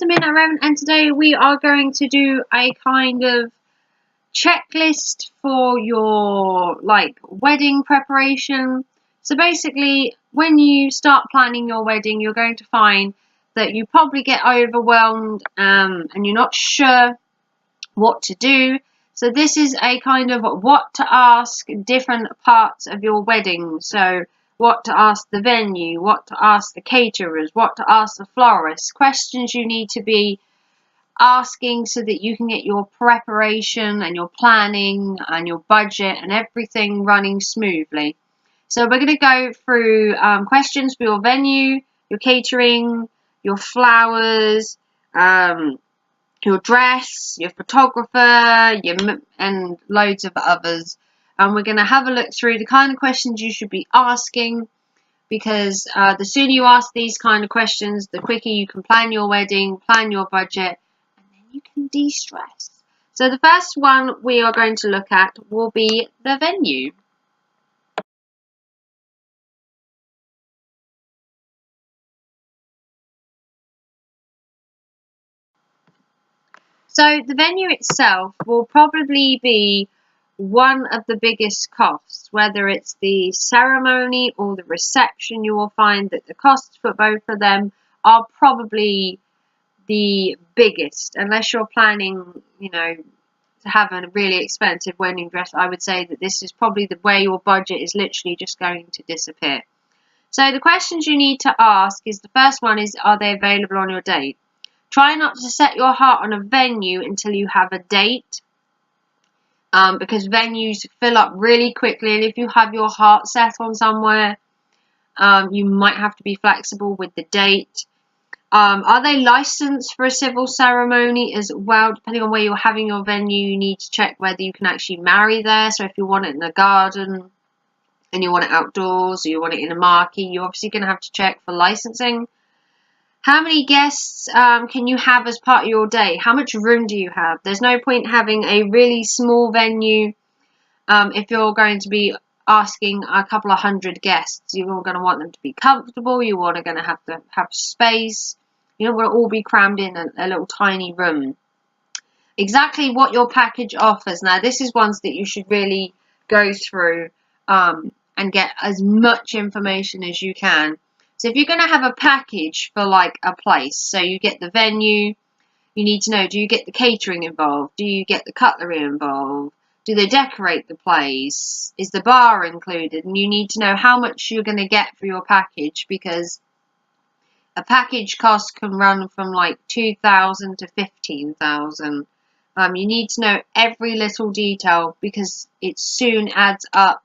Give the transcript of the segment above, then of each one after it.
Mr. Midnight Raven, and today we are going to do a kind of checklist for your wedding preparation. So basically, when you start planning your wedding, you're going to find that you probably get overwhelmed and you're not sure what to do. So this is a kind of what to ask different parts of your wedding. So what to ask the venue, what to ask the caterers, what to ask the florists, questions you need to be asking so that you can get your preparation and your planning and your budget and everything running smoothly. So we're going to go through questions for your venue, your catering, your flowers, your dress, your photographer, and loads of others. And we're going to have a look through the kind of questions you should be asking, because the sooner you ask these kind of questions, the quicker you can plan your wedding, plan your budget, and then you can de-stress. So the first one we are going to look at will be the venue. So the venue itself will probably be one of the biggest costs, whether it's the ceremony or the reception. You will find that the costs for both of them are probably the biggest, unless you're planning, to have a really expensive wedding dress. I would say that this is probably the way your budget is literally just going to disappear. So the questions you need to ask is, the first one is, are they available on your date? Try not to set your heart on a venue until you have a date, because venues fill up really quickly, and if you have your heart set on somewhere, you might have to be flexible with the date. Are they licensed for a civil ceremony as well? Depending on where you're having your venue, you need to check whether you can actually marry there. So if you want it in a garden and you want it outdoors, or you want it in a marquee, you're obviously going to have to check for licensing. How many guests can you have as part of your day? How much room do you have? There's no point having a really small venue if you're going to be asking a couple of hundred guests. You're going to want them to be comfortable. You are going to have space. You don't want to all be crammed in a little tiny room. Exactly what your package offers. Now, this is ones that you should really go through and get as much information as you can. So if you're going to have a package for a place, so you get the venue, you need to know, do you get the catering involved? Do you get the cutlery involved? Do they decorate the place? Is the bar included? And you need to know how much you're going to get for your package, because a package cost can run from $2,000 to $15,000. You need to know every little detail, because it soon adds up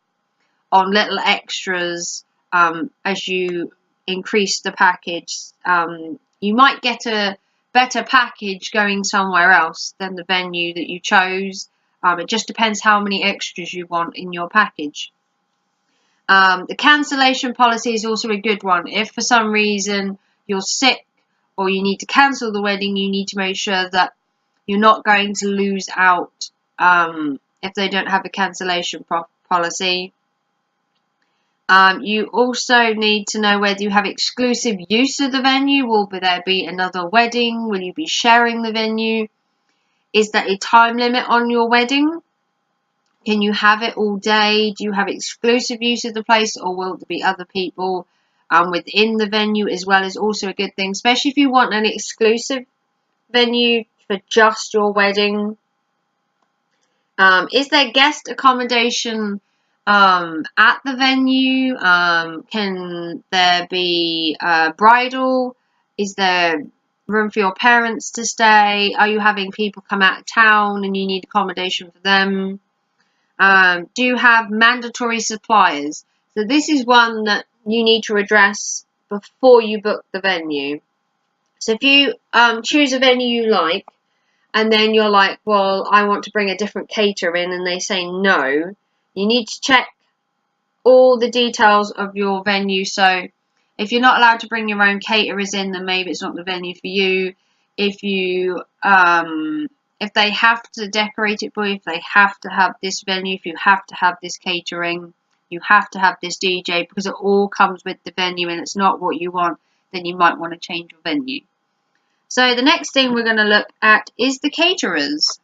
on little extras as you increase the package. You might get a better package going somewhere else than the venue that you chose. It just depends how many extras you want in your package. The cancellation policy is also a good one. If for some reason you're sick or you need to cancel the wedding, you need to make sure that you're not going to lose out if they don't have a cancellation policy. You also need to know whether you have exclusive use of the venue. Will there be another wedding? Will you be sharing the venue? Is there a time limit on your wedding? Can you have it all day? Do you have exclusive use of the place, or will there be other people within the venue as well? Is also a good thing, especially if you want an exclusive venue for just your wedding. Is there guest accommodation at the venue? Can there be bridal? Is there room for your parents to stay? Are you having people come out of town and you need accommodation for them? Do you have mandatory suppliers? So this is one that you need to address before you book the venue. So if you choose a venue you like, and then you're like, well, I want to bring a different caterer in, and they say no, you need to check all the details of your venue. So if you're not allowed to bring your own caterers in, then maybe it's not the venue for you. If they have to decorate it for you, if they have to have this venue, if you have to have this catering, you have to have this DJ, because it all comes with the venue and it's not what you want, then you might want to change your venue. So the next thing we're going to look at is the caterers.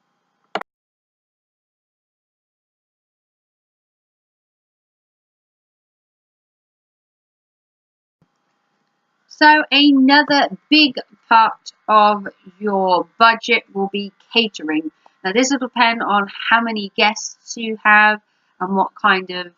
So another big part of your budget will be catering. Now this will depend on how many guests you have and what kind of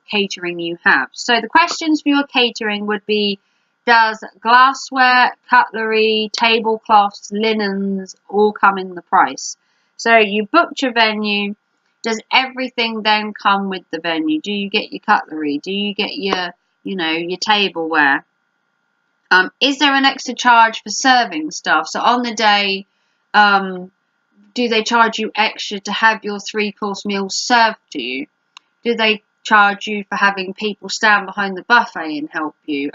catering you have. So the questions for your catering would be, does glassware, cutlery, tablecloths, linens all come in the price? So you booked your venue. Does everything then come with the venue? Do you get your cutlery? Do you get your, your tableware? Is there an extra charge for serving stuff? So on the day, do they charge you extra to have your 3-course meal served to you? Do they charge you for having people stand behind the buffet and help you?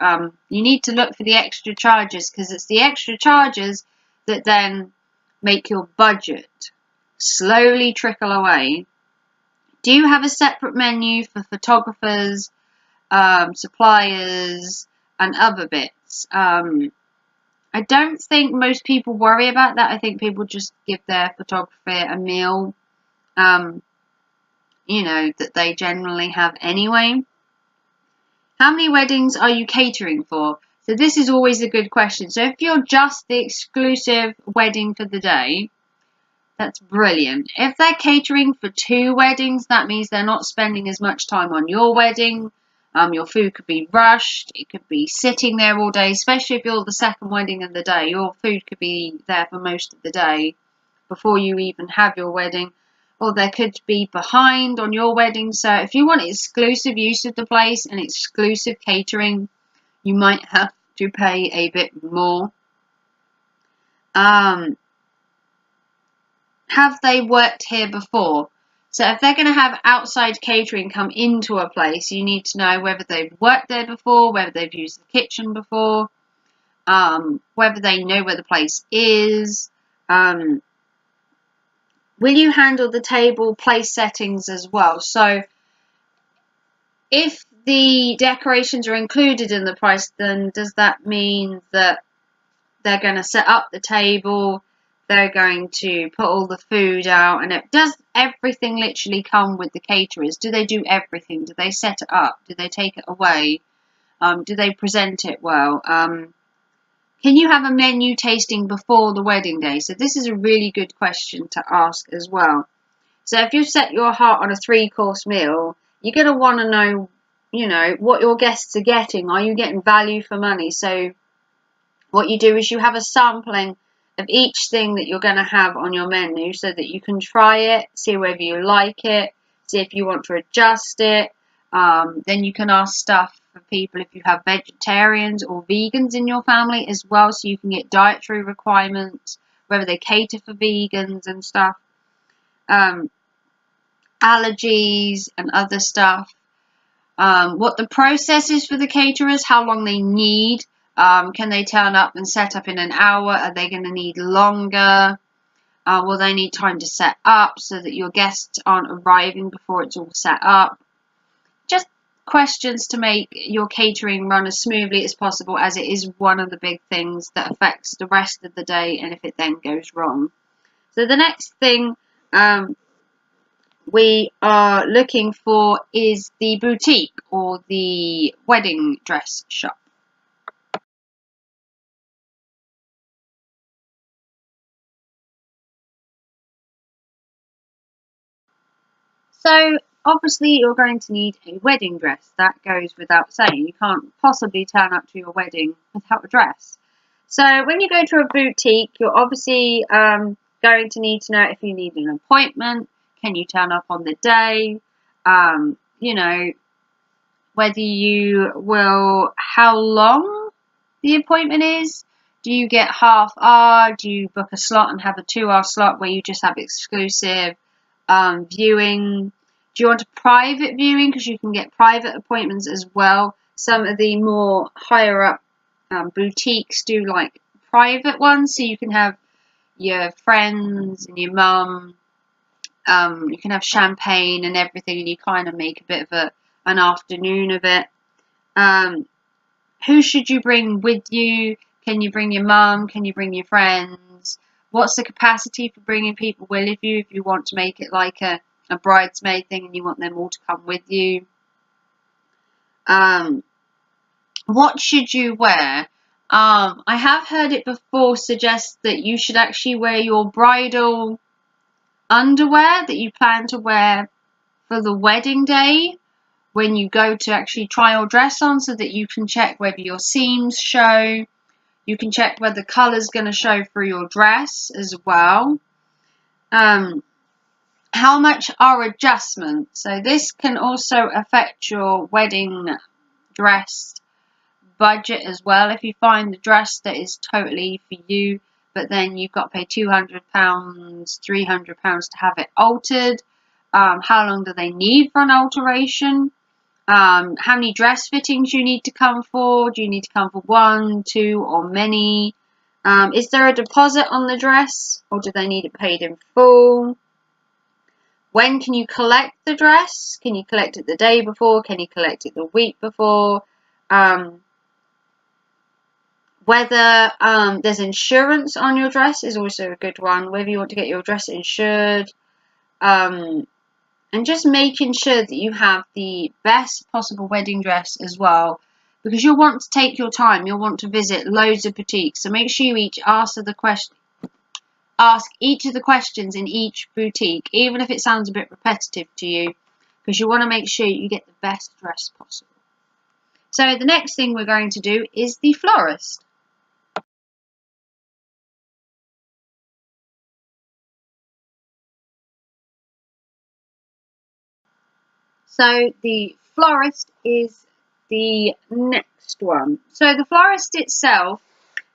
You need to look for the extra charges, because it's the extra charges that then make your budget slowly trickle away. Do you have a separate menu for photographers, suppliers, and other bits? I don't think most people worry about that. I think people just give their photographer a meal, that they generally have anyway. How many weddings are you catering for? So this is always a good question. So if you're just the exclusive wedding for the day, that's brilliant. If they're catering for 2 weddings, that means they're not spending as much time on your wedding. Your food could be rushed. It could be sitting there all day, especially if you're the second wedding of the day. Your food could be there for most of the day before you even have your wedding. Or there could be behind on your wedding. So if you want exclusive use of the place and exclusive catering, you might have to pay a bit more. Have they worked here before? So if they're going to have outside catering come into a place, you need to know whether they've worked there before, whether they've used the kitchen before, whether they know where the place is. Will you handle the table place settings as well? So if the decorations are included in the price, then does that mean that they're going to set up the table, they're going to put all the food out, and does everything literally come with the caterers? Do they do everything? Do they set it up? Do they take it away? Do they present it well? Can you have a menu tasting before the wedding day? So this is a really good question to ask as well. So if you've set your heart on a 3-course meal, you're going to want to know, what your guests are getting. Are you getting value for money? So what you do is you have a sampling of each thing that you're going to have on your menu so that you can try it, see whether you like it, see if you want to adjust it. Then you can ask stuff for people if you have vegetarians or vegans in your family as well, so you can get dietary requirements, whether they cater for vegans and stuff, allergies and other stuff. What the process is for the caterers, how long they need. Can they turn up and set up in an hour? Are they going to need longer? Will they need time to set up so that your guests aren't arriving before it's all set up? Just questions to make your catering run as smoothly as possible, as it is one of the big things that affects the rest of the day, and if it then goes wrong. So the next thing we are looking for is the boutique or the wedding dress shop. So obviously you're going to need a wedding dress. That goes without saying. You can't possibly turn up to your wedding without a dress. So when you go to a boutique, you're obviously going to need to know if you need an appointment. Can you turn up on the day? Whether you will, how long the appointment is. Do you get half hour? Do you book a slot and have a 2-hour slot where you just have exclusive viewing? Do you want a private viewing? Because you can get private appointments as well. Some of the more higher up boutiques do like private ones, so you can have your friends and your mum. You can have champagne and everything, and you kind of make a bit of an afternoon of it. Who should you bring with you? Can you bring your mum? Can you bring your friends? What's the capacity for bringing people with you if you want to make it like a bridesmaid thing and you want them all to come with you? What should you wear? I have heard it before suggest that you should actually wear your bridal underwear that you plan to wear for the wedding day when you go to actually try your dress on, so that you can check whether your seams show. You can check whether the colour's going to show through your dress as well. How much are adjustments? So this can also affect your wedding dress budget as well. If you find the dress that is totally for you, but then you've got to pay £200, £300 to have it altered. How long do they need for an alteration? How many dress fittings you need to come for? Do you need to come for 1, 2, or many? Is there a deposit on the dress, or do they need it paid in full? When can you collect the dress? Can you collect it the day before? Can you collect it the week before? Whether there's insurance on your dress is also a good one. Whether you want to get your dress insured. And just making sure that you have the best possible wedding dress as well. Because you'll want to take your time. You'll want to visit loads of boutiques. So make sure you ask each of the questions in each boutique, even if it sounds a bit repetitive to you. Because you want to make sure you get the best dress possible. So the next thing we're going to do is the florist. So the florist is the next one. So the florist itself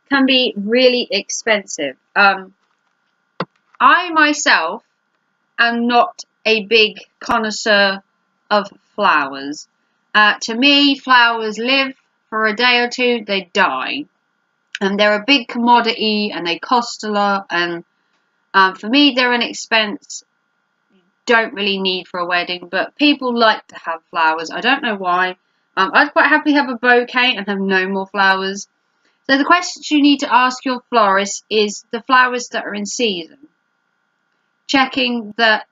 can be really expensive. I myself am not a big connoisseur of flowers. To me, flowers live for a day or two, they die. And they're a big commodity and they cost a lot. And for me, they're an expense don't really need for a wedding, but people like to have flowers. I don't know why. I'd quite happily have a bouquet and have no more flowers. So the questions you need to ask your florist is the flowers that are in season. Checking that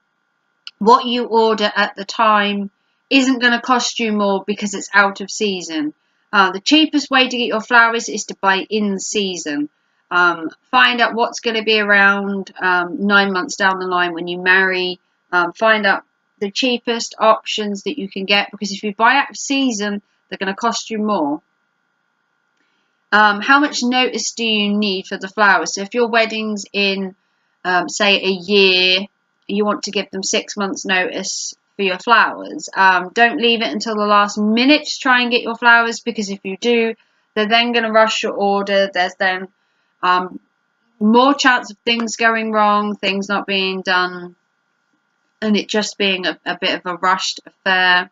what you order at the time isn't going to cost you more because it's out of season. The cheapest way to get your flowers is to buy in season. Find out what's going to be around 9 months down the line when you marry. Find out the cheapest options that you can get, because if you buy out of season, they're going to cost you more. How much notice do you need for the flowers? So if your wedding's in, say, a year, you want to give them 6 months notice for your flowers. Don't leave it until the last minute to try and get your flowers, because if you do, they're then going to rush your order. There's then more chance of things going wrong, things not being done, and it just being a bit of a rushed affair.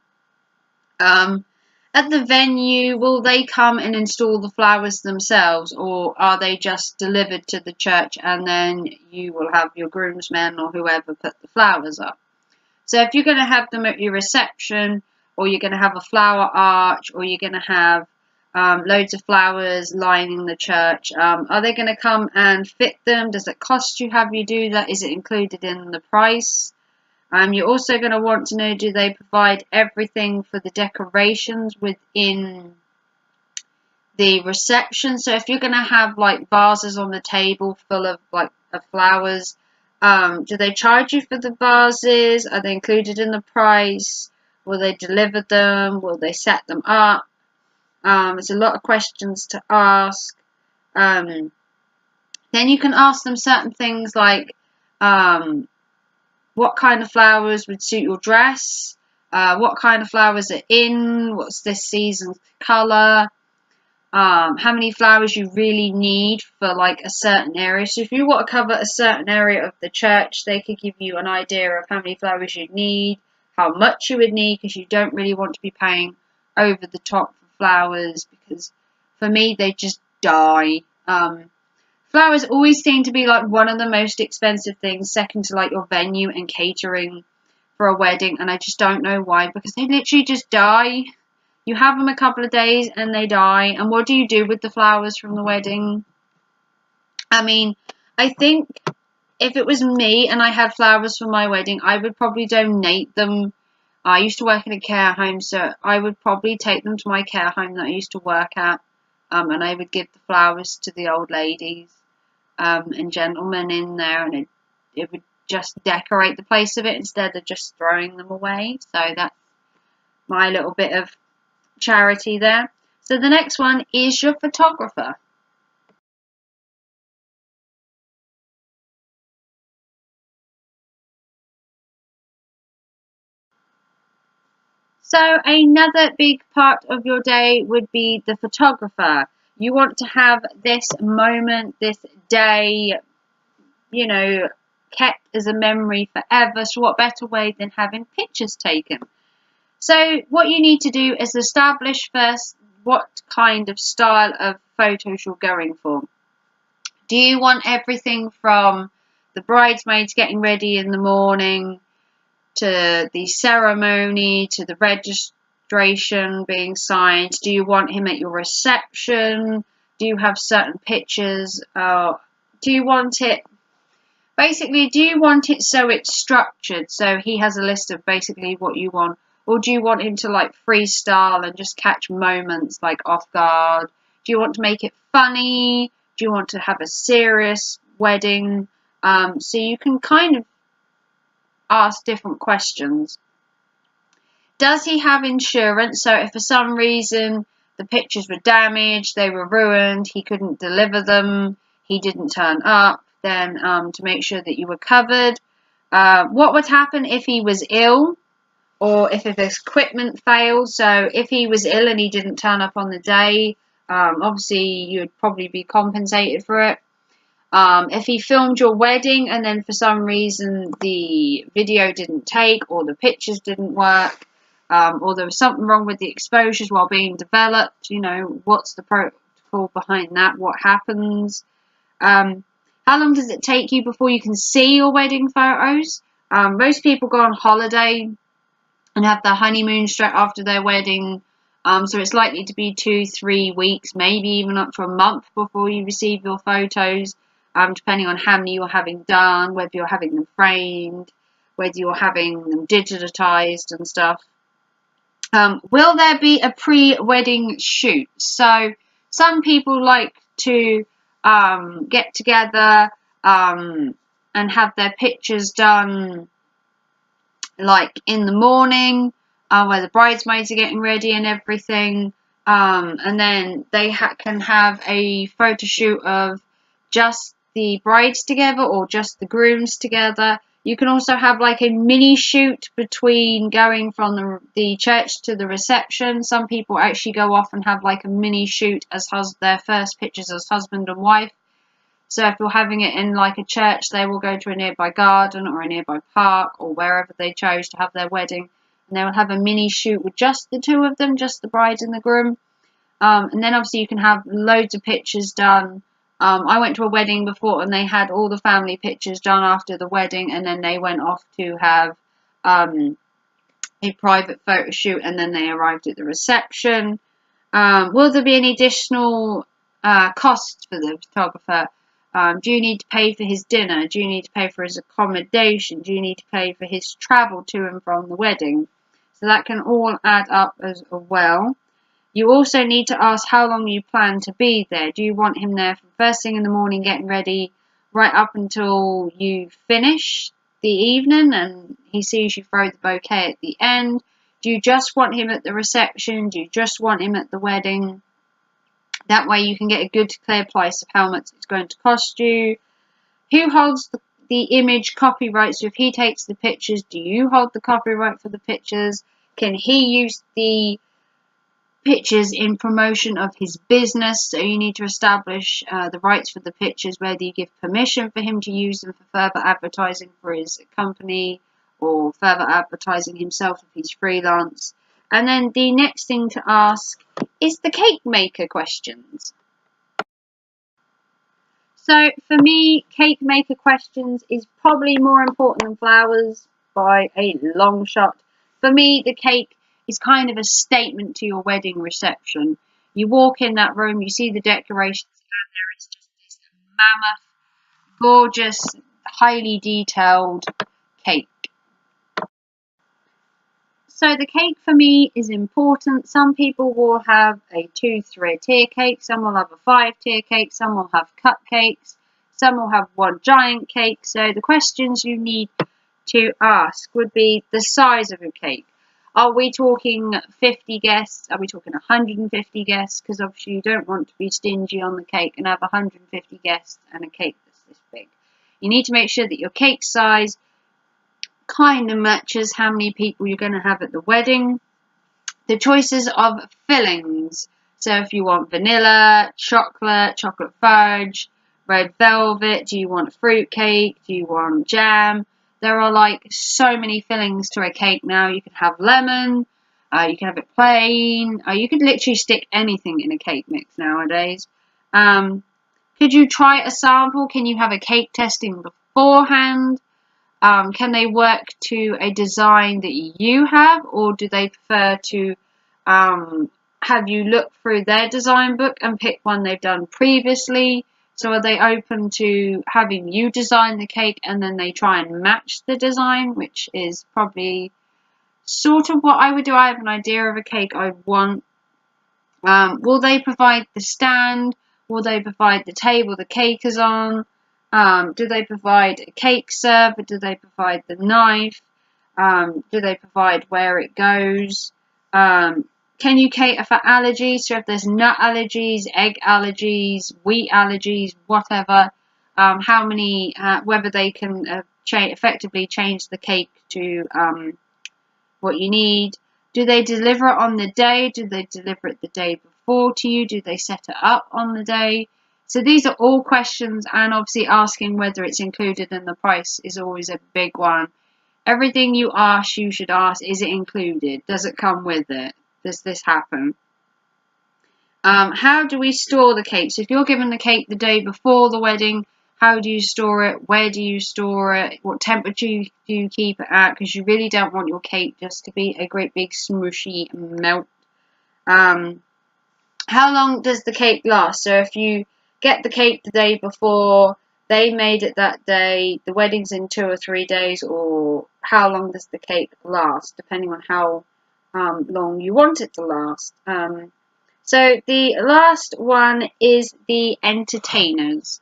At the venue, will they come and install the flowers themselves, or are they just delivered to the church and then you will have your groomsmen or whoever put the flowers up? So if you're going to have them at your reception, or you're going to have a flower arch, or you're going to have loads of flowers lining the church, are they going to come and fit them? Does it cost you? Have you do that? Is it included in the price? You're also going to want to know, do they provide everything for the decorations within the reception? So if you're going to have like vases on the table full of flowers, do they charge you for the vases? Are they included in the price? Will they deliver them? Will they set them up? There's a lot of questions to ask. Then you can ask them certain things like, what kind of flowers would suit your dress? What kind of flowers are in? What's this season's colour? How many flowers you really need for like a certain area. So if you want to cover a certain area of the church, they could give you an idea of how many flowers you need, how much you would need, because you don't really want to be paying over the top for flowers, because for me they just die. Flowers always seem to be like one of the most expensive things, second to like your venue and catering for a wedding, and I just don't know why, because they literally just die. You have them a couple of days and they die. And what do you do with the flowers from the wedding? I mean, I think if it was me and I had flowers for my wedding, I would probably donate them. I used to work in a care home, so I would probably take them to my care home that I used to work at, and I would give the flowers to the old ladies and gentlemen in there, and it would just decorate the place of it instead of just throwing them away. So that's my little bit of charity there. So the next one is your photographer. So another big part of your day would be the photographer. You want to have this moment, this day, you know, kept as a memory forever. So what better way than having pictures taken? So what you need to do is establish first what kind of style of photos you're going for. Do you want everything from the bridesmaids getting ready in the morning to the ceremony, to the registration being signed? Do you want him at your reception? Do you have certain pictures? Do you want it, basically, do you want it so it's structured, so he has a list of basically what you want? Or do you want him to like freestyle and just catch moments like off guard? Do you want to make it funny? Do you want to have a serious wedding? So you can kind of ask different questions. Does he have insurance? So if for some reason the pictures were damaged, they were ruined, he couldn't deliver them, he didn't turn up, then to make sure that you were covered. What would happen if he was ill, or if his equipment failed? So if he was ill and he didn't turn up on the day, obviously you would probably be compensated for it. If he filmed your wedding and then for some reason the video didn't take, or the pictures didn't work, or there was something wrong with the exposures while being developed, you know, what's the protocol behind that? What happens? How long does it take you before you can see your wedding photos? Most people go on holiday and have their honeymoon straight after their wedding. So it's likely to be 2-3 weeks, maybe even up to a month before you receive your photos. Depending on how many you're having done, whether you're having them framed, whether you're having them digitized and stuff. Will there be a pre-wedding shoot? So some people like to get together and have their pictures done like in the morning, where the bridesmaids are getting ready and everything, and then they can have a photo shoot of just the brides together or just the grooms together. You can also have like a mini shoot between going from the church to the reception. Some people actually go off and have like a mini shoot as their first pictures as husband and wife. So if you're having it in like a church, they will go to a nearby garden or a nearby park or wherever they chose to have their wedding, and they will have a mini shoot with just the two of them, just the bride and the groom. And then obviously you can have loads of pictures done. I went to a wedding before and they had all the family pictures done after the wedding, and then they went off to have a private photo shoot, and then they arrived at the reception. Will there be any additional costs for the photographer? Do you need to pay for his dinner? Do you need to pay for his accommodation? Do you need to pay for his travel to and from the wedding? So that can all add up as well. You also need to ask how long you plan to be there. Do you want him there from first thing in the morning getting ready right up until you finish the evening and he sees you throw the bouquet at the end? Do you just want him at the reception? Do you just want him at the wedding? That way you can get a good clear price of how much it's going to cost you. Who holds the image copyright? So if he takes the pictures, do you hold the copyright for the pictures? Can he use the pictures in promotion of his business? So you need to establish the rights for the pictures, whether you give permission for him to use them for further advertising for his company or further advertising himself if he's freelance. And then the next thing to ask is the cake maker questions. So for me, cake maker questions is probably more important than flowers by a long shot. For me, the cake is kind of a statement to your wedding reception. You walk in that room, you see the decorations, and there is just this mammoth, gorgeous, highly detailed cake. So the cake for me is important. Some people will have a 2-3-tier cake, some will have a 5-tier cake, some will have cupcakes, some will have one giant cake. So the questions you need to ask would be the size of your cake. Are we talking 50 guests? Are we talking 150 guests? Because obviously you don't want to be stingy on the cake and have 150 guests and a cake that's this big. You need to make sure that your cake size kind of matches how many people you're going to have at the wedding. The choices of fillings. So if you want vanilla, chocolate fudge, red velvet, do you want a fruit cake, do you want jam? There are like so many fillings to a cake now. You can have lemon, you can have it plain, you could literally stick anything in a cake mix nowadays. Could you try a sample? Can you have a cake testing beforehand? Can they work to a design that you have, or do they prefer to have you look through their design book and pick one they've done previously? So are they open to having you design the cake and then they try and match the design, which is probably sort of what I would do. I have an idea of a cake I want. Will they provide the stand? Will they provide the table the cake is on? Do they provide a cake server? Do they provide the knife? Do they provide where it goes? Can you cater for allergies? So if there's nut allergies, egg allergies, wheat allergies, whatever, how many, whether they can effectively change the cake to what you need. Do they deliver it on the day? Do they deliver it the day before to you? Do they set it up on the day? So these are all questions, and obviously asking whether it's included in the price is always a big one. Everything you ask, you should ask, is it included? Does it come with it? Does this happen? How do we store the cake? So if you're given the cake the day before the wedding, how do you store it? Where do you store it? What temperature do you keep it at? Because you really don't want your cake just to be a great big smushy melt. How long does the cake last? So if you get the cake the day before, they made it that day, the wedding's in 2 or 3 days, or how long does the cake last, depending on how long you want it to last. So the last one is the entertainers.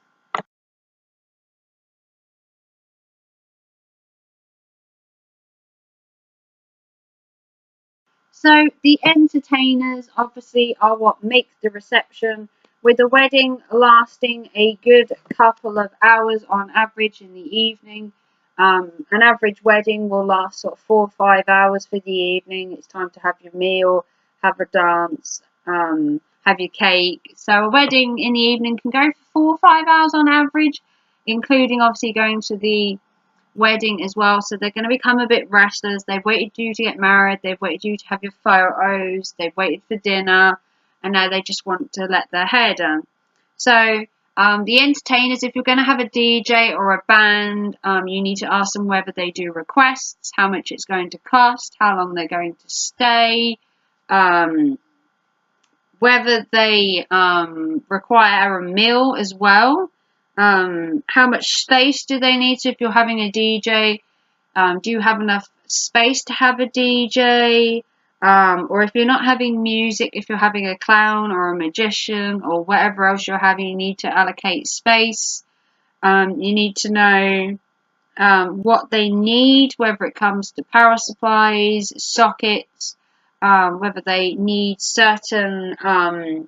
So the entertainers obviously are what makes the reception, with the wedding lasting a good couple of hours on average in the evening. An average wedding will last sort of 4 or 5 hours for the evening. It's time to have your meal, have a dance, have your cake. So a wedding in the evening can go for 4 or 5 hours on average, including obviously going to the wedding as well. So they're going to become a bit restless. They've waited you to get married, they've waited you to have your photos, they've waited for dinner, and now they just want to let their hair down. So the entertainers, if you're going to have a DJ or a band, you need to ask them whether they do requests, how much it's going to cost, how long they're going to stay, whether they require a meal as well. How much space do they need? So if you're having a DJ, do you have enough space to have a DJ? Or if you're not having music, if you're having a clown or a magician or whatever else you're having, you need to allocate space. You need to know what they need, whether it comes to power supplies, sockets, whether they need certain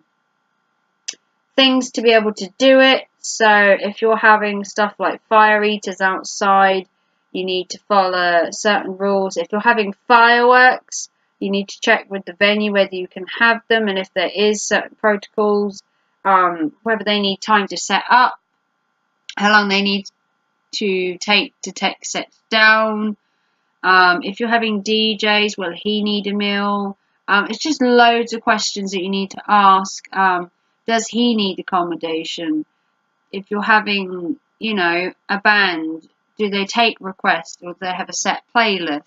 things to be able to do it. So if you're having stuff like fire eaters outside, you need to follow certain rules. If you're having fireworks, you need to check with the venue whether you can have them, and if there is certain protocols, whether they need time to set up, how long they need to take sets down. If you're having DJs, will he need a meal? It's just loads of questions that you need to ask. Does he need accommodation? If you're having, a band, do they take requests, or do they have a set playlist?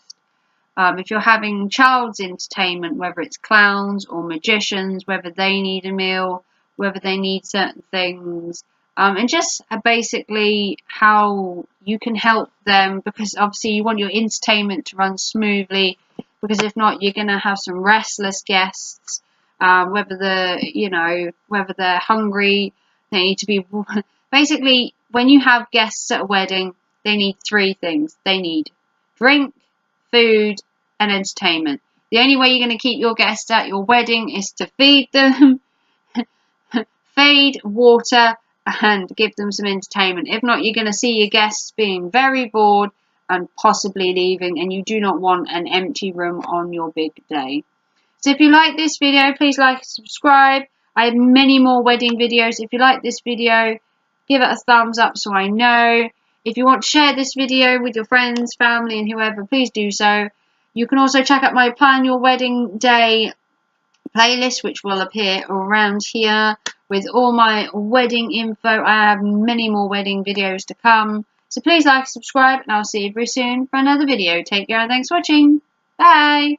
If you're having child's entertainment, whether it's clowns or magicians, whether they need a meal, whether they need certain things, and just basically how you can help them, because obviously you want your entertainment to run smoothly, because if not, you're going to have some restless guests, whether they're hungry, they need to be basically, when you have guests at a wedding, they need three things. They need drink, food, and entertainment. The only way you're going to keep your guests at your wedding is to feed them, feed, water, and give them some entertainment. If not, you're going to see your guests being very bored and possibly leaving, and you do not want an empty room on your big day. So if you like this video, please like and subscribe. I have many more wedding videos. If you like this video, give it a thumbs up so I know. If you want to share this video with your friends, family, and whoever, please do so. You can also check out my Plan Your Wedding Day playlist, which will appear around here with all my wedding info. I have many more wedding videos to come. So please like and subscribe, and I'll see you very soon for another video. Take care and thanks for watching. Bye!